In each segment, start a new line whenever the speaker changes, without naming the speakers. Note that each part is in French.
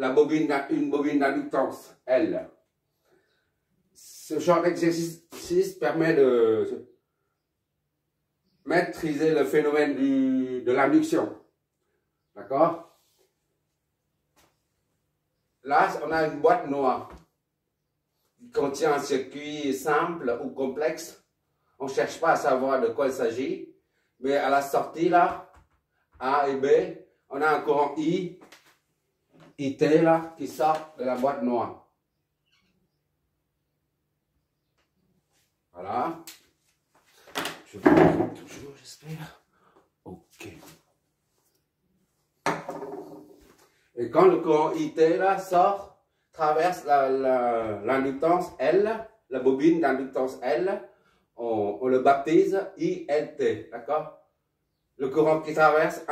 une bobine d'inductance L. Ce genre d'exercice permet de maîtriser le phénomène de l'induction. D'accord? Là, on a une boîte noire qui contient un circuit simple ou complexe. On ne cherche pas à savoir de quoi il s'agit, mais à la sortie, là, A et B, on a un courant IT là, qui sort de la boîte noire. Voilà. Je vois toujours, j'espère. OK. Et quand le courant IT là sort, traverse l'inductance L, la bobine d'inductance L, on le baptise INT, d'accord? Le courant qui traverse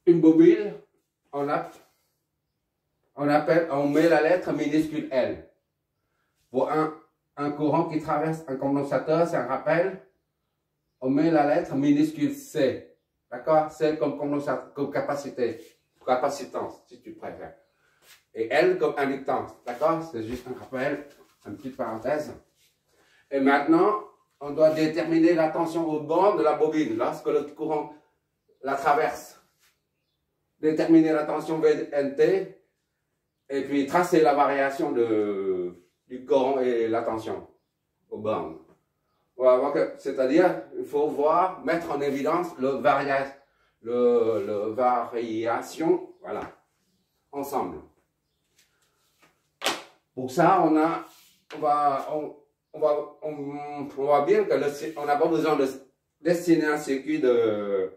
une bobine, on met la lettre minuscule L. Pour un courant qui traverse un condensateur, c'est un rappel, on met la lettre minuscule C. D'accord? C comme condensateur, comme capacitance, si tu préfères. Et L comme inductance. D'accord? C'est juste un rappel, une petite parenthèse. Et maintenant, on doit déterminer la tension au bord de la bobine lorsque le courant la traverse. Déterminer la tension VNT et puis tracer la variation du courant et la tension au bornes. C'est-à-dire, il faut mettre en évidence le variation, voilà, ensemble. Pour ça, on voit bien qu'on n'a pas besoin de dessiner un circuit de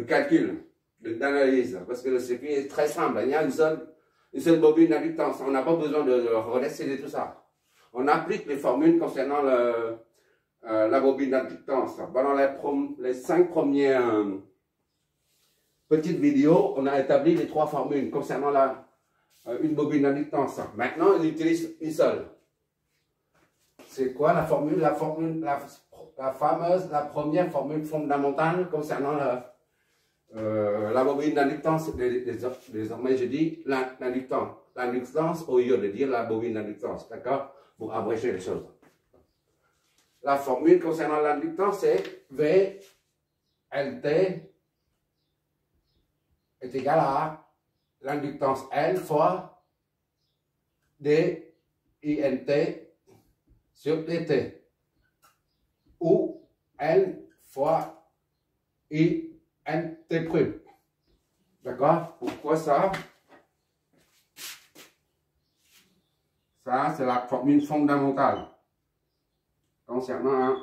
calcul, d'analyse, parce que le circuit est très simple. Il y a une seule bobine d'inductance. On n'a pas besoin de redessiner tout ça. On applique les formules concernant la bobine d'inductance. Pendant les 5 premières petites vidéos, on a établi les 3 formules concernant une bobine d'inductance. Maintenant, on utilise une seule. C'est quoi la formule? La première formule fondamentale concernant la bobine d'inductance. Désormais, je dis l'inductance au lieu de dire la bobine d'inductance. D'accord? Pour abréger les choses. La formule concernant l'inductance, c'est VLT est égal à l'inductance L fois DINT sur DT, ou L fois INT'. D'accord? Pourquoi ça? Ça, c'est la formule fondamentale concernant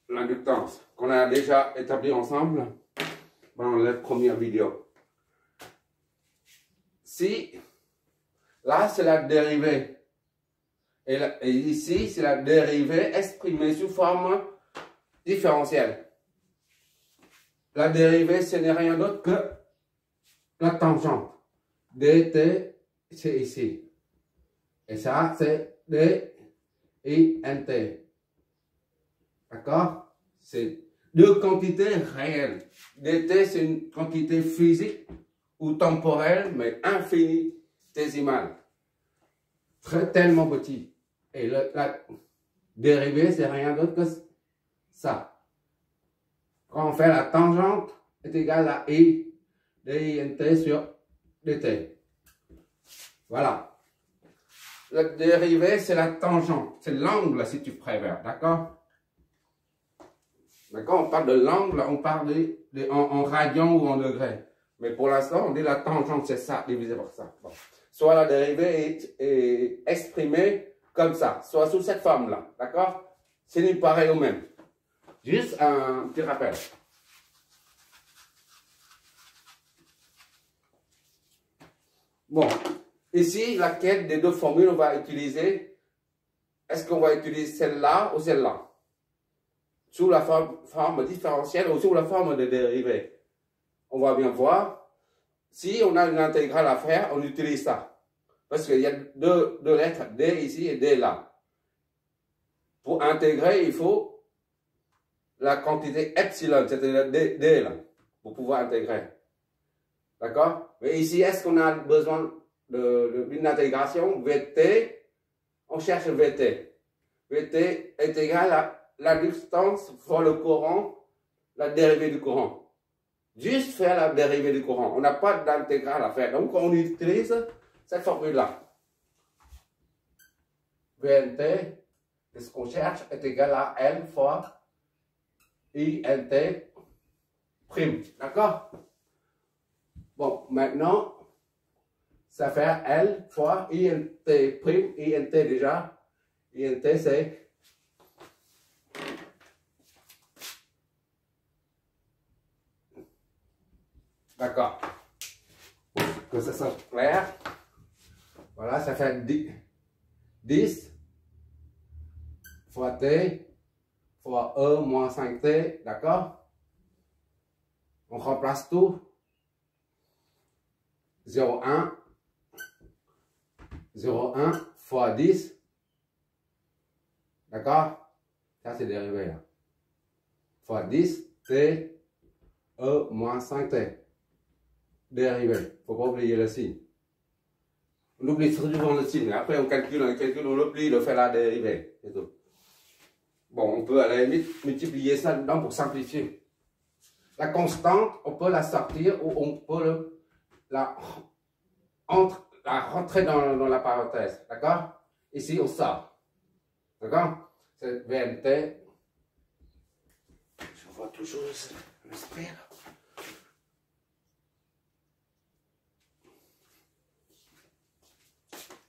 l'inductance qu'on a déjà établi ensemble dans la première vidéo. Si là c'est la dérivée et ici c'est la dérivée exprimée sous forme différentielle. La dérivée ce n'est rien d'autre que la tangente. dt c'est ici et ça c'est DINT. D'accord? C'est deux quantités réelles. dt c'est une quantité physique ou temporelle, mais infinitésimale. Tellement petit. Et la dérivée, c'est rien d'autre que ça. Quand on fait la tangente, est égale à I DINT sur dt. Voilà. La dérivée, c'est la tangente. C'est l'angle, si tu préfères. D'accord? D'accord? On parle de l'angle, on parle en radians ou en degrés. Mais pour l'instant, on dit la tangente, c'est ça, divisé par ça. Bon. Soit la dérivée est exprimée comme ça, soit sous cette forme-là. D'accord? C'est du pareil au même. Juste un petit rappel. Bon. Ici, laquelle des deux formules on va utiliser? Est-ce qu'on va utiliser celle-là ou celle-là? Sous la forme différentielle ou sous la forme de dérivée? On va bien voir. Si on a une intégrale à faire, on utilise ça. Parce qu'il y a deux lettres, D ici et D là. Pour intégrer, il faut la quantité epsilon, c'est-à-dire D là, pour pouvoir intégrer. D'accord? Mais ici, est-ce qu'on a besoin d'une intégration? VT, on cherche VT. VT est égal à la distance fois le courant, la dérivée du courant. Juste faire la dérivée du courant. On n'a pas d'intégrale à faire. Donc, on utilise cette formule-là. VNT, ce qu'on cherche, est égal à L fois INT prime. D'accord? Bon, maintenant, ça fait L fois INT prime. INT déjà. INT, c'est d'accord. Que ça soit clair. Voilà, ça fait 10 fois T fois E moins 5T. D'accord? On remplace tout. 0,1 fois 10. D'accord? Ça, c'est dérivé là. Fois 10, T, E moins 5T. Dérivé. Il ne faut pas oublier le signe. On oublie souvent le signe. Après, on calcule, on l'oublie, on fait la dérivée. C'est tout. Bon, on peut à la limite multiplier ça dedans pour simplifier. La constante, on peut la sortir ou on peut la rentrer dans la parenthèse. D'accord? Ici, on sort. D'accord? C'est VNT. Je vois toujours l'esprit.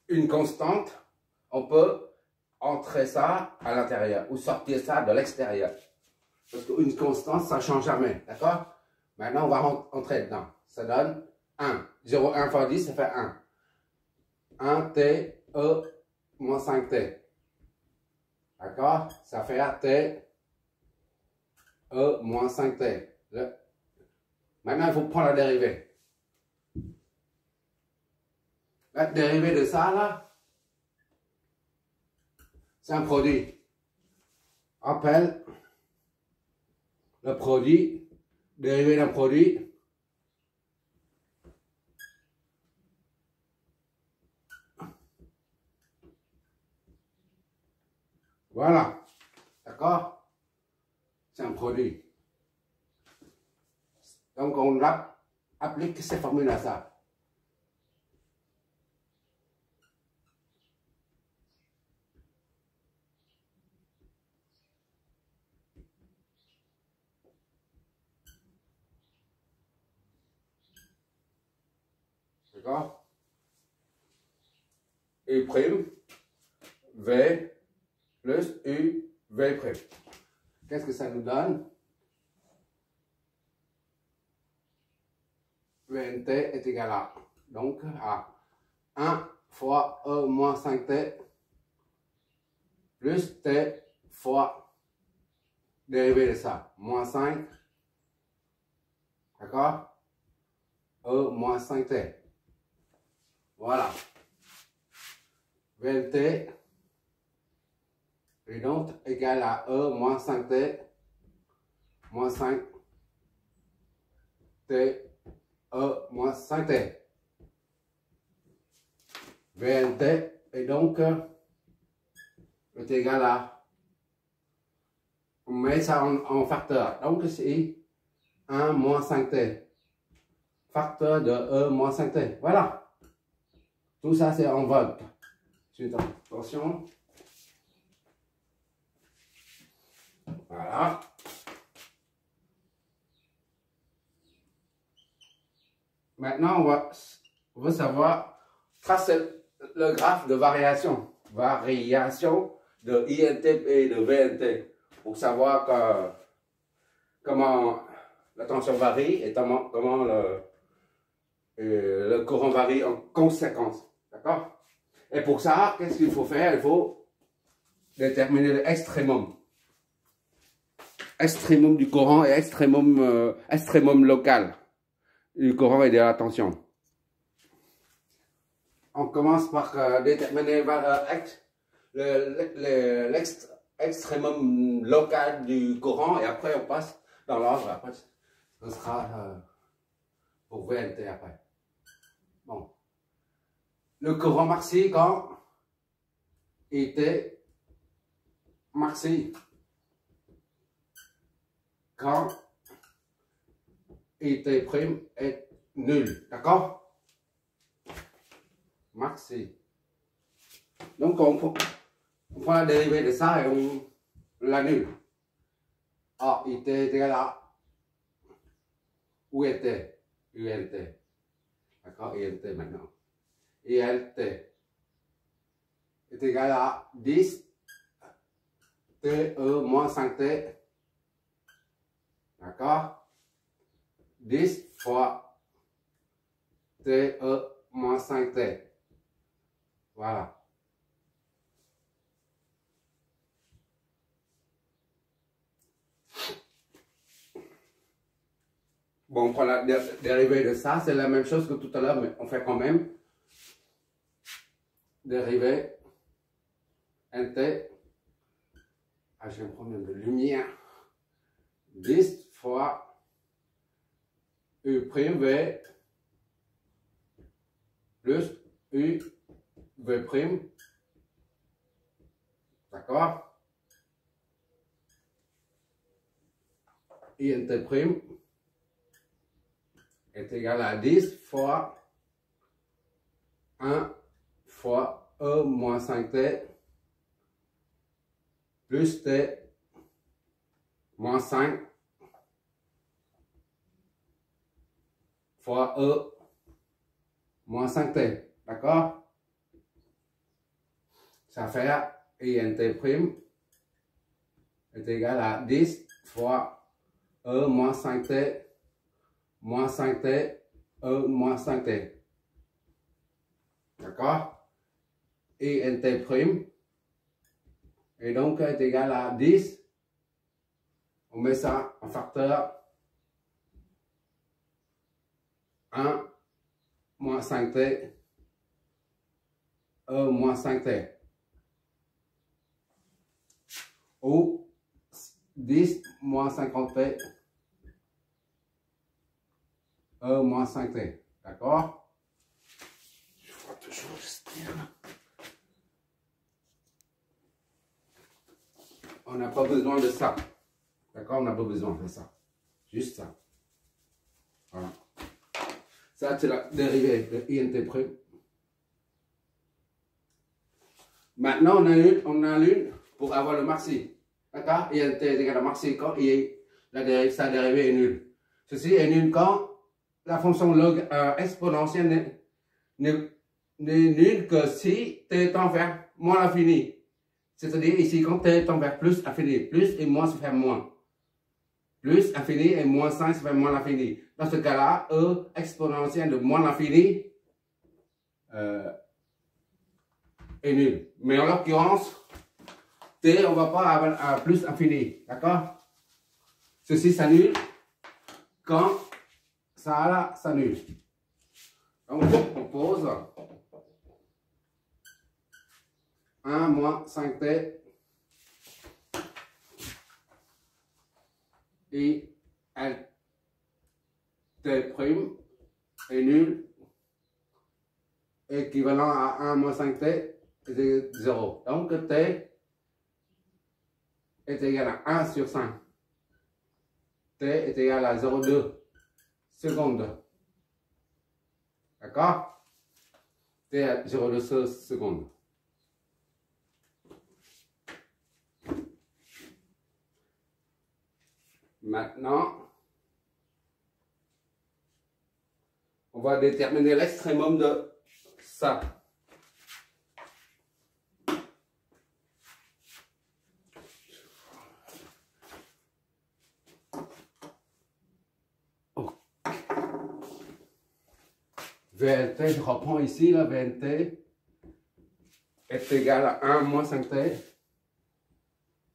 Une constante, on peut entrer ça à l'intérieur ou sortir ça de l'extérieur. Parce qu'une constante, ça ne change jamais. D'accord? Maintenant, on va entrer dedans. Ça donne 1. 0,1 fois 10, ça fait 1. 1T, E, moins 5T. D'accord? Ça fait T, E, moins 5T. Maintenant, il faut prendre la dérivée. La dérivée de ça, là, c'est un produit. Appelle le produit, dérivé d'un produit. Voilà. D'accord? C'est un produit. Donc, on applique ces formules à ça. D'accord? U prime, V plus U, V prime. Qu'est-ce que ça nous donne? VNT est égal à, donc, à 1 fois E moins 5T plus T fois dérivé de ça, moins 5, d'accord? E moins 5T. Voilà. VNT est donc égal à E moins 5T moins 5 T E moins 5T. VNT est donc est égal à, on met ça en facteur. Donc c'est 1 moins 5T. Facteur de E moins 5T. Voilà. Tout ça c'est en volts. Attention. Voilà. Maintenant, on va savoir tracer le graphe de variation. Variation de INT et de VNT. Pour savoir comment la tension varie et comment le courant varie en conséquence. D'accord? Et pour ça, qu'est-ce qu'il faut faire? Il faut déterminer l'extrémum. Extrémum du courant et extrémum local du courant et de la tension. On commence par déterminer l'extrémum local du courant et après on passe dans l'ordre. Après, ce sera pour VNT après. Bon. Le courant maxi quand était maxi quand IT' est nul. D'accord? Maxi. Donc on prend la dérivée de ça et on l'annule. Ah, IT est égal à UNT. UNT. D'accord? INT maintenant. ILT est égal à 10 TE moins 5T. D'accord? 10 fois TE moins 5T. Voilà. Bon, on prend la dérivée de ça, c'est la même chose que tout à l'heure, mais on fait quand même. Dérivée NT. Ah, j'ai un problème de lumière. 10 fois U' V plus U V'. D'accord? INT' est égal à 10 fois 1 fois E moins 5T plus T moins 5 fois E moins 5T. D'accord? Ça fait INT' est égal à 10 fois E moins 5T moins 5T E moins 5T. D'accord? INT' et donc est égal à 10. On met ça en facteur 1 moins 5T E moins 5T. Ou 10 moins 50T E moins 5T. D'accord? Je vois toujours ce terme. On n'a pas besoin de ça. D'accord? On n'a pas besoin de ça. Juste ça. Voilà. Ça, c'est la dérivée de INT'. Maintenant, on annule pour avoir le maxi. D'accord? INT est égal à maxi quand sa dérivée est nulle. Ceci est nul quand la fonction log exponentielle n'est nulle que si t tend vers moins l'infini. C'est-à-dire ici, quand t tend vers plus infini, plus et moins, ça fait moins. Plus infini et moins 5, ça fait moins l'infini. Dans ce cas-là, E exponentielle de moins l'infini est nul. Mais en l'occurrence, t, on ne va pas avoir un plus infini. D'accord? Ceci s'annule quand ça là s'annule. Donc, on pose 1 moins 5t et LT' est nul, équivalent à 1 moins 5t est 0. Donc t est égal à 1 sur 5. T est égal à 0,2 secondes. D'accord? T à 0,2 secondes. Maintenant, on va déterminer l'extrémum de ça. VLT, je reprends ici, la VLT est égal à 1 moins 5T.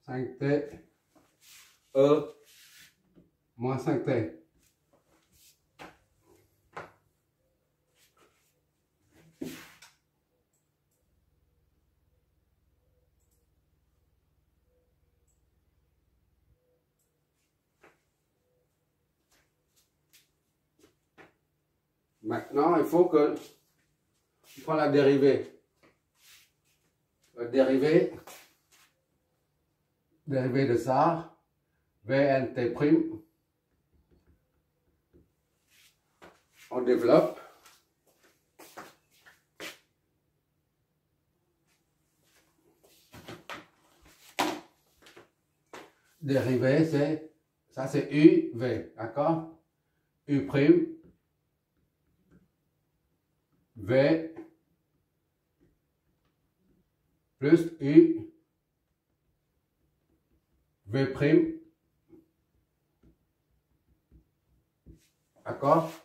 5T, E moins 5T. Maintenant, il faut que je prends la dérivée. La dérivée de ça, VNT', on développe. Dérivée, c'est, ça c'est UV, d'accord? U', V, plus U, V', d'accord?